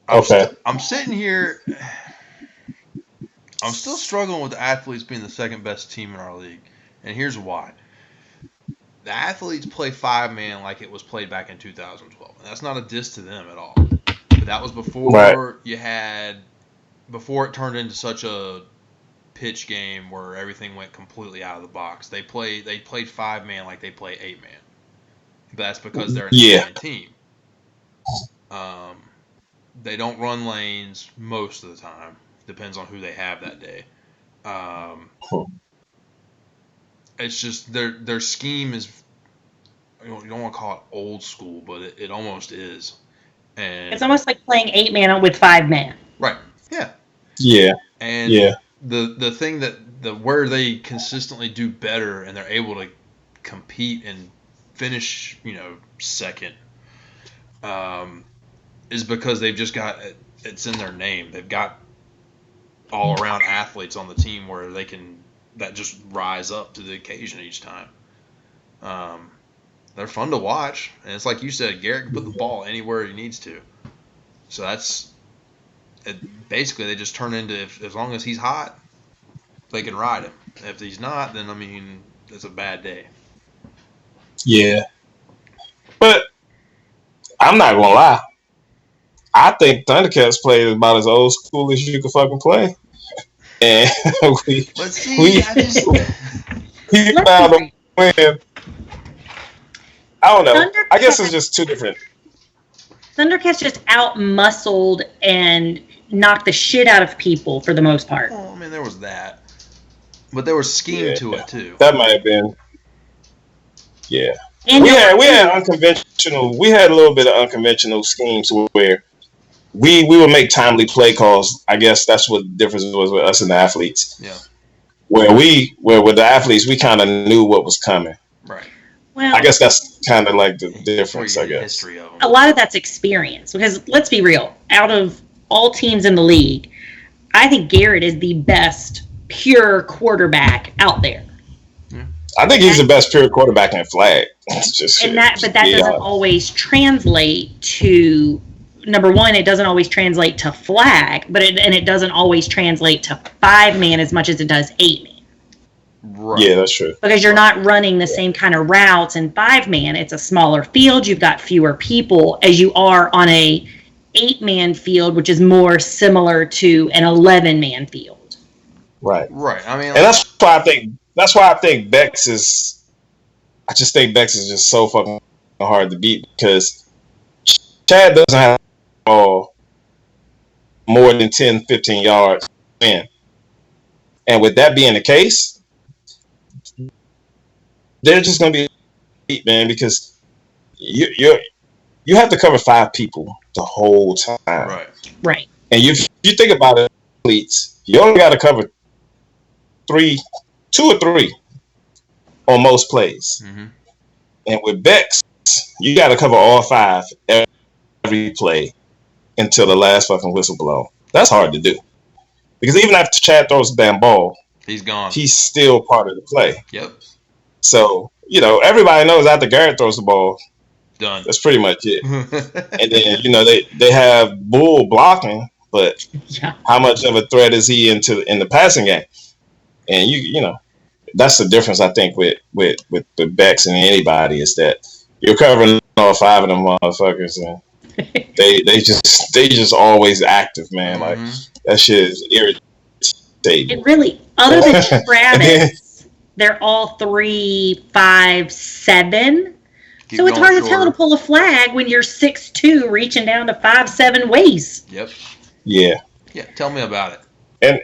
I'm sitting here. I'm still struggling with the athletes being the second best team in our league. And here's why. The athletes play 5-man like it was played back in 2012. And that's not a diss to them at all. But that was before before it turned into such a pitch game where everything went completely out of the box. They played 5-man like they play 8-man. That's because they're an 8-man team. They don't run lanes most of the time. Depends on who they have that day. It's just their scheme is, you don't want to call it old school, but it almost is. And it's almost like playing 8-man with 5-man. Right. Yeah. Yeah. And the thing where they consistently do better and they're able to compete and finish, second, is because they've just got it's in their name. They've got all around athletes on the team where that just rise up to the occasion each time. They're fun to watch, and it's like you said, Garrett can put the ball anywhere he needs to. So basically they just turn into, as long as he's hot, they can ride him. If he's not, then it's a bad day. Yeah. But I'm not gonna lie. I think Thundercats played about as old school as you could fucking play. And we found them playing. I don't know. I guess it's just two different. Thundercats just out-muscled and knocked the shit out of people for the most part. Well, there was that. But there was scheme to it, too. That might have been. Yeah. And we had unconventional. We had a little bit of unconventional schemes where we would make timely play calls. I guess that's what the difference was with us and the athletes. Yeah. Where with the athletes, we kind of knew what was coming. Right. Well, I guess that's kind of like the difference. I guess. History of them. A lot of that's experience, because let's be real. Out of all teams in the league, I think Garrett is the best pure quarterback out there. I think he's the best pure quarterback in flag. But that doesn't always translate to, number one, it doesn't always translate to flag, and it doesn't always translate to 5-man as much as it does 8-man. Right. Yeah, that's true. Because you're not running the same kind of routes in 5-man. It's a smaller field. You've got fewer people as you are on a 8-man field, which is more similar to an 11-man field. Right. Right. And that's why I think Bex is. I just think Bex is just so fucking hard to beat, because Chad doesn't have the ball more than 10, 15 yards in. And with that being the case, they're just going to be, man, because you have to cover 5 people the whole time. Right. And you think about it, athletes, you only got to cover 2 or 3 on most plays. Mm-hmm. And with Bex, you got to cover all 5 every play until the last fucking whistle blow. That's hard to do. Because even after Chad throws the damn ball, he's gone. He's still part of the play. Yep. So, everybody knows after Garrett throws the ball, done. That's pretty much it. And then, they have Bull blocking, but how much of a threat is he in the passing game? And that's the difference, I think, with Bex and anybody, is that you're covering all 5 of them motherfuckers, and they just always active, man. Like, that shit is irritating. It really, other than Travis, they're all 3, 5, 7. So it's hard to tell to pull a flag when you're 6'2", reaching down to 5'7" waist. Yep. Yeah. Yeah. Tell me about it. And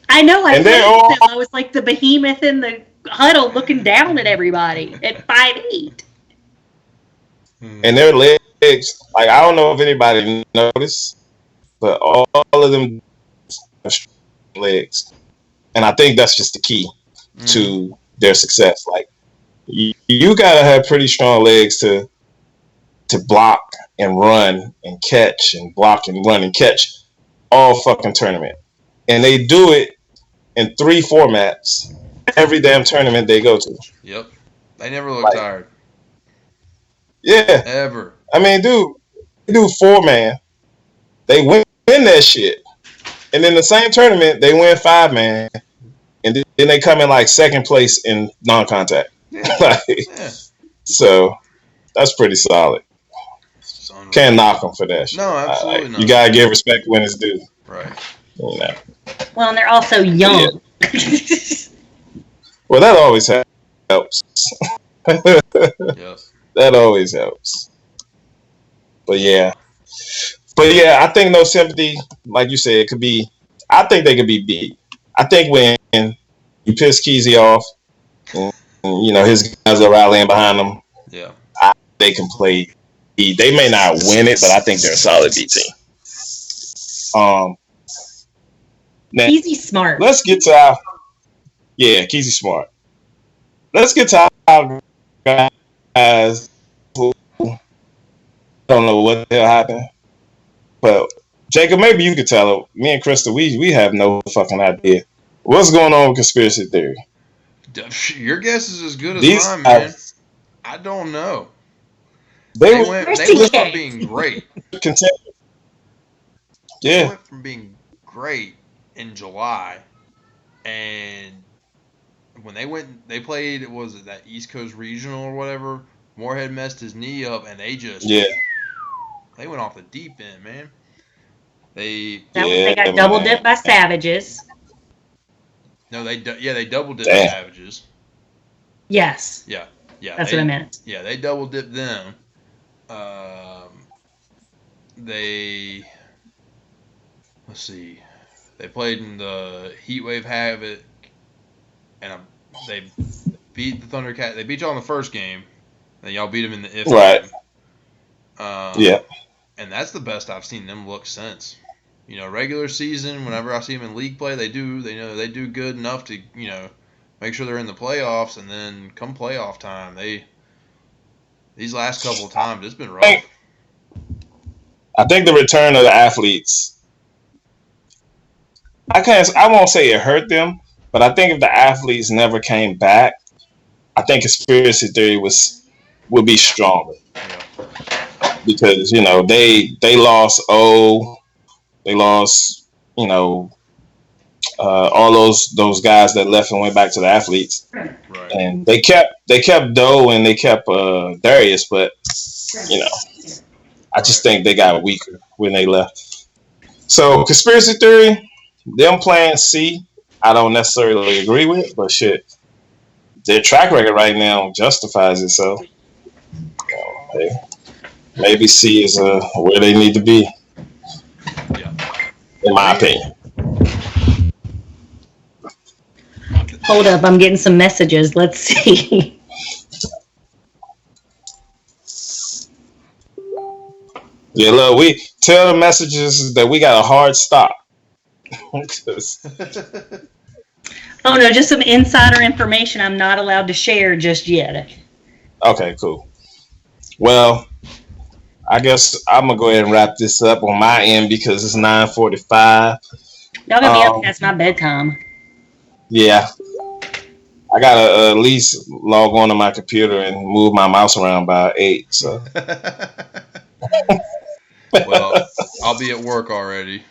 I know. I was like the behemoth in the huddle, looking down at everybody at 5'8". And their legs, like, I don't know if anybody noticed, but all of them legs, and I think that's just the key to their success. Like, you gotta have pretty strong legs to block and run and catch and block and run and catch all fucking tournament, and they do it in 3 formats every damn tournament they go to. Yep, they never look tired. Yeah, ever. I mean, dude, they do 4-man, they win that shit. And in the same tournament, they win 5-man, and then they come in like 2nd place in non-contact. Yeah. So that's pretty solid. Can't knock them for that shit. No, absolutely not. You gotta give respect when it's due. Right. Well, and they're also young. Well, that always helps. Yes. That always helps. But yeah, I think no sympathy, like you said, it could be. I think they could be beat. I think when you piss Kesey off, and, his guys are rallying behind them. Yeah. They can play. They may not win it, but I think they're a solid B team. Now, Kesey's smart. let's get to our. Yeah, Kesey smart. Let's get to our guys who don't know what the hell happened. But Jacob, maybe you could tell her. Me and Krista, we have no fucking idea what's going on with conspiracy theory. Your guess is as good as mine, man. I don't know. They went from being great. They went from being great in July, and when they played, was it that East Coast Regional or whatever? Moorhead messed his knee up, and they went off the deep end, man. They got double dipped by Savages. No, they double dipped the Savages. Yes. Yeah. That's what I meant. Yeah, they double dipped them. Let's see. They played in the Heatwave Havoc, and they beat the Thundercat. They beat y'all in the first game, and y'all beat them in the if game. Yeah. And that's the best I've seen them look since. Regular season, whenever I see them in league play, they do good enough to, make sure they're in the playoffs, and then come playoff time, these last couple of times, it's been rough. I think the return of the athletes, I won't say it hurt them, but I think if the athletes never came back, I think conspiracy theory would be stronger. Because, they lost they lost, all those guys that left and went back to the athletes. Right. And they kept Doe and they kept Darius, but I just think they got weaker when they left. So conspiracy theory, them playing C, I don't necessarily agree with, but shit, their track record right now justifies it. So maybe C is where they need to be. Yeah. In my opinion. Hold up, I'm getting some messages. Let's see. Yeah, look, we tell the messages that we got a hard stop. Oh no, just some insider information I'm not allowed to share just yet. Okay, cool. Well, I guess I'm gonna go ahead and wrap this up on my end because it's 9:45. Y'all gonna be up past my bedtime. Yeah. I gotta at least log on to my computer and move my mouse around by 8. So. Well, I'll be at work already.